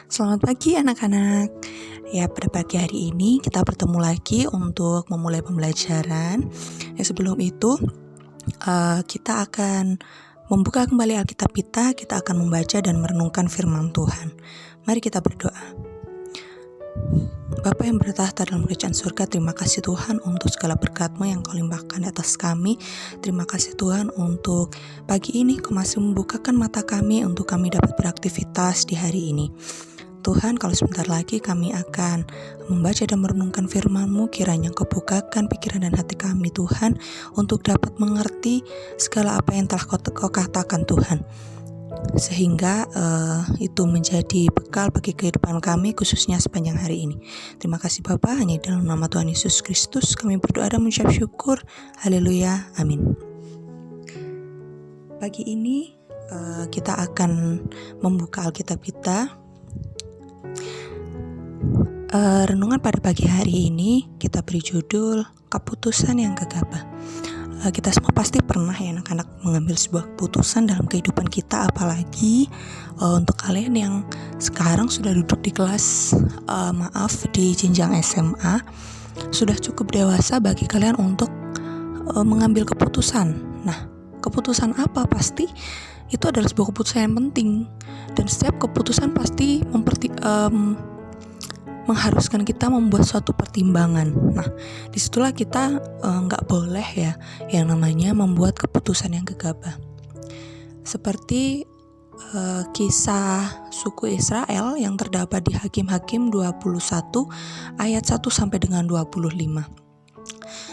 Selamat pagi anak-anak. Ya, pada pagi hari ini kita bertemu lagi untuk memulai pembelajaran. Sebelum itu kita akan membuka kembali Alkitab kita akan membaca dan merenungkan firman Tuhan. Mari kita berdoa. Bapa yang bertahta dalam kerajaan surga, terima kasih Tuhan untuk segala berkat-Mu yang Kau limpahkan atas kami. Terima kasih Tuhan untuk pagi ini Kau masih membukakan mata kami untuk kami dapat beraktivitas di hari ini. Tuhan, kalau sebentar lagi kami akan membaca dan merenungkan firman-Mu, kiranya Kau bukakan pikiran dan hati kami Tuhan, untuk dapat mengerti segala apa yang telah Kau katakan Tuhan, sehingga itu menjadi bekal bagi kehidupan kami khususnya sepanjang hari ini. Terima kasih Bapa, hanya dalam nama Tuhan Yesus Kristus kami berdoa dan mengucap syukur. Haleluya, amin. Pagi ini kita akan membuka Alkitab kita. Renungan pada pagi hari ini kita beri judul keputusan yang gegabah. Kita semua pasti pernah ya anak-anak mengambil sebuah keputusan dalam kehidupan kita, apalagi untuk kalian yang sekarang sudah duduk di kelas di jenjang SMA, sudah cukup dewasa bagi kalian untuk mengambil keputusan. Nah, keputusan apa? Pasti itu adalah sebuah keputusan yang penting, dan setiap keputusan pasti mengharuskan kita membuat suatu pertimbangan. Nah, disitulah kita nggak boleh ya yang namanya membuat keputusan yang gegabah. Seperti kisah suku Israel yang terdapat di Hakim-Hakim 21 ayat 1 sampai dengan 25.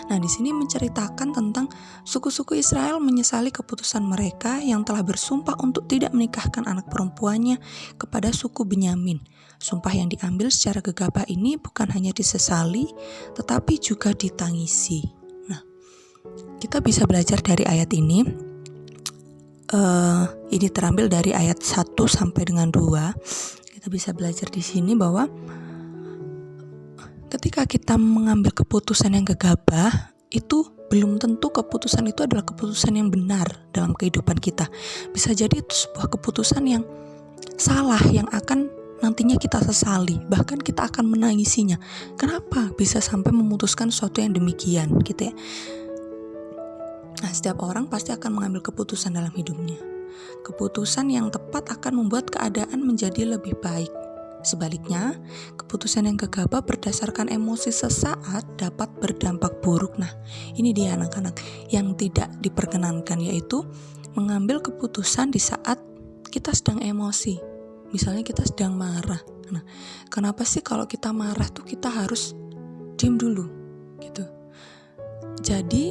Nah, di sini menceritakan tentang suku-suku Israel menyesali keputusan mereka yang telah bersumpah untuk tidak menikahkan anak perempuannya kepada suku Benyamin. Sumpah yang diambil secara gegabah ini bukan hanya disesali, tetapi juga ditangisi. Nah, kita bisa belajar dari ayat ini. Ini terambil dari ayat 1 sampai dengan 2. Kita bisa belajar di sini bahwa ketika kita mengambil keputusan yang gegabah, itu belum tentu keputusan itu adalah keputusan yang benar dalam kehidupan kita. Bisa jadi itu sebuah keputusan yang salah, yang akan nantinya kita sesali, bahkan kita akan menangisinya. Kenapa bisa sampai memutuskan sesuatu yang demikian gitu ya. Nah, setiap orang pasti akan mengambil keputusan dalam hidupnya. Keputusan yang tepat akan membuat keadaan menjadi lebih baik. Sebaliknya, keputusan yang gegabah berdasarkan emosi sesaat dapat berdampak buruk. Nah, ini dia anak-anak yang tidak diperkenankan, yaitu mengambil keputusan di saat kita sedang emosi. Misalnya kita sedang marah. Nah, kenapa sih kalau kita marah tuh kita harus diam dulu gitu. Jadi,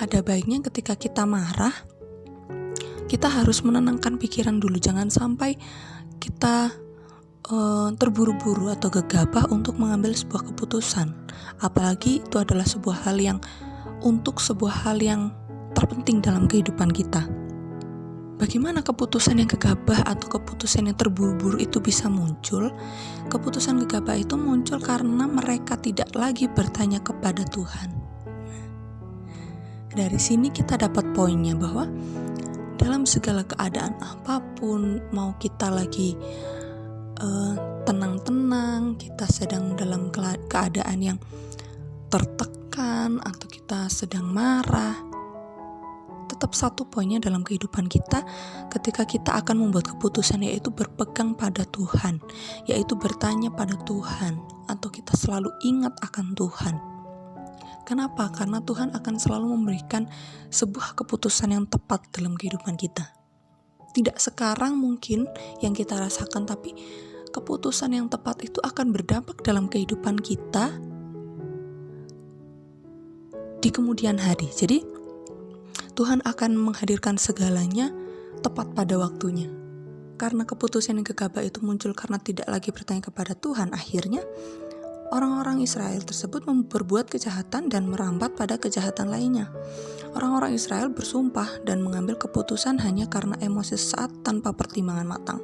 ada baiknya ketika kita marah, kita harus menenangkan pikiran dulu. Jangan sampai kita terburu-buru atau gegabah untuk mengambil sebuah keputusan, apalagi itu adalah sebuah hal yang terpenting dalam kehidupan kita. Bagaimana keputusan yang gegabah atau keputusan yang terburu-buru itu bisa muncul? Keputusan gegabah itu muncul karena mereka tidak lagi bertanya kepada Tuhan. Dari sini kita dapat poinnya bahwa dalam segala keadaan apapun, mau kita lagi tenang-tenang, kita sedang dalam keadaan yang tertekan, atau kita sedang marah, tetap satu poinnya dalam kehidupan kita ketika kita akan membuat keputusan, yaitu berpegang pada Tuhan, yaitu bertanya pada Tuhan, atau kita selalu ingat akan Tuhan. Kenapa? Karena Tuhan akan selalu memberikan sebuah keputusan yang tepat dalam kehidupan kita. Tidak sekarang mungkin yang kita rasakan, tapi keputusan yang tepat itu akan berdampak dalam kehidupan kita di kemudian hari. Jadi Tuhan akan menghadirkan segalanya tepat pada waktunya. Karena keputusan yang gegabah itu muncul karena tidak lagi bertanya kepada Tuhan, akhirnya orang-orang Israel tersebut berbuat kejahatan dan merambat pada kejahatan lainnya. Orang-orang Israel bersumpah dan mengambil keputusan hanya karena emosi sesaat tanpa pertimbangan matang.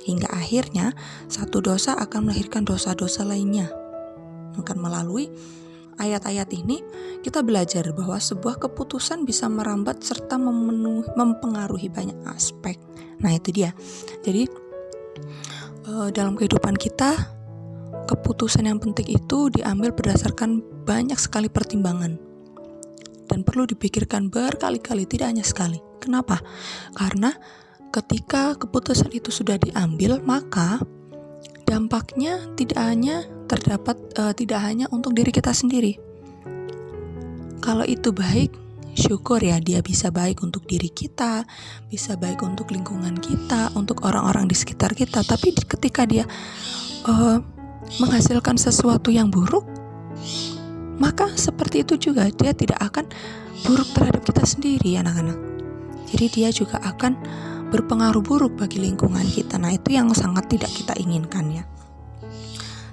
Hingga akhirnya satu dosa akan melahirkan dosa-dosa lainnya. Maka melalui ayat-ayat ini kita belajar bahwa sebuah keputusan bisa merambat serta mempengaruhi banyak aspek. Nah, itu dia. Jadi dalam kehidupan kita, keputusan yang penting itu diambil berdasarkan banyak sekali pertimbangan dan perlu dipikirkan berkali-kali, tidak hanya sekali. Kenapa? Karena ketika keputusan itu sudah diambil, maka dampaknya tidak hanya untuk diri kita sendiri. Kalau itu baik, syukur ya, dia bisa baik untuk diri kita, bisa baik untuk lingkungan kita, untuk orang-orang di sekitar kita. Tapi ketika dia menghasilkan sesuatu yang buruk, maka seperti itu juga dia tidak akan buruk terhadap kita sendiri, anak-anak. Jadi dia juga akan berpengaruh buruk bagi lingkungan kita. Nah, itu yang sangat tidak kita inginkan ya.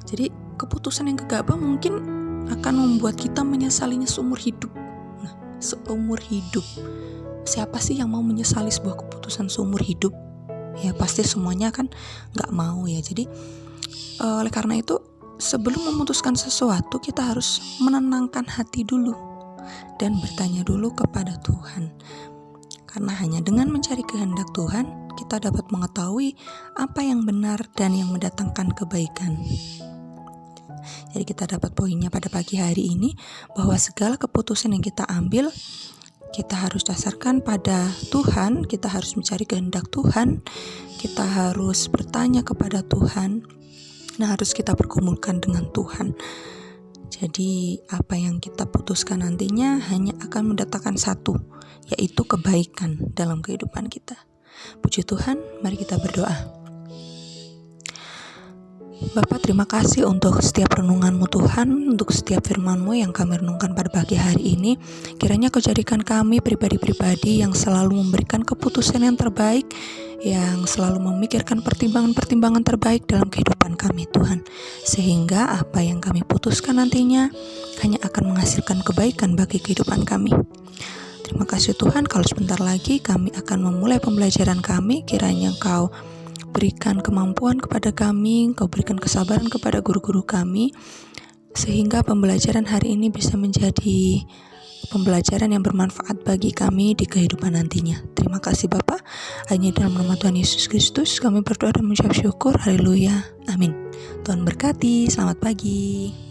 Jadi keputusan yang gegabah mungkin akan membuat kita menyesalinya seumur hidup. Nah, seumur hidup. Siapa sih yang mau menyesali sebuah keputusan seumur hidup? Ya pasti semuanya kan gak mau ya. Jadi oleh karena itu, sebelum memutuskan sesuatu, kita harus menenangkan hati dulu dan bertanya dulu kepada Tuhan. Karena hanya dengan mencari kehendak Tuhan, kita dapat mengetahui apa yang benar dan yang mendatangkan kebaikan. Jadi kita dapat poinnya pada pagi hari ini, bahwa segala keputusan yang kita ambil, kita harus dasarkan pada Tuhan, kita harus mencari kehendak Tuhan, kita harus bertanya kepada Tuhan, nah harus kita pergumulkan dengan Tuhan. Jadi apa yang kita putuskan nantinya hanya akan mendatangkan satu, yaitu kebaikan dalam kehidupan kita. Puji Tuhan, mari kita berdoa. Bapa, terima kasih untuk setiap renungan-Mu Tuhan, untuk setiap firman-Mu yang kami renungkan pada pagi hari ini. Kiranya Kau jadikan kami pribadi-pribadi yang selalu memberikan keputusan yang terbaik, yang selalu memikirkan pertimbangan-pertimbangan terbaik dalam kehidupan kami Tuhan. Sehingga apa yang kami putuskan nantinya hanya akan menghasilkan kebaikan bagi kehidupan kami. Terima kasih Tuhan, kalau sebentar lagi kami akan memulai pembelajaran kami, kiranya Kau berikan kemampuan kepada kami, Kau berikan kesabaran kepada guru-guru kami, sehingga pembelajaran hari ini bisa menjadi pembelajaran yang bermanfaat bagi kami di kehidupan nantinya. Terima kasih Bapa, hanya dalam nama Tuhan Yesus Kristus kami berdoa dan mengucap syukur. Haleluya, amin. Tuhan berkati, selamat pagi.